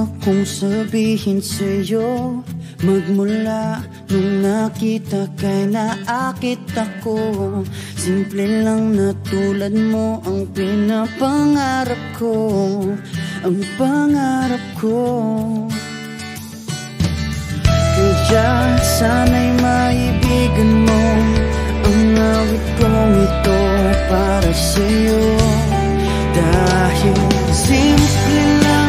akong sabihin sa'yo, magmula nung nakita kay naakit ako. Simple lang na tulad mo ang pinapangarap ko, ang pangarap ko. Kaya sana'y maibigan mo ang awit kong ito para sa'yo. Dahil simple lang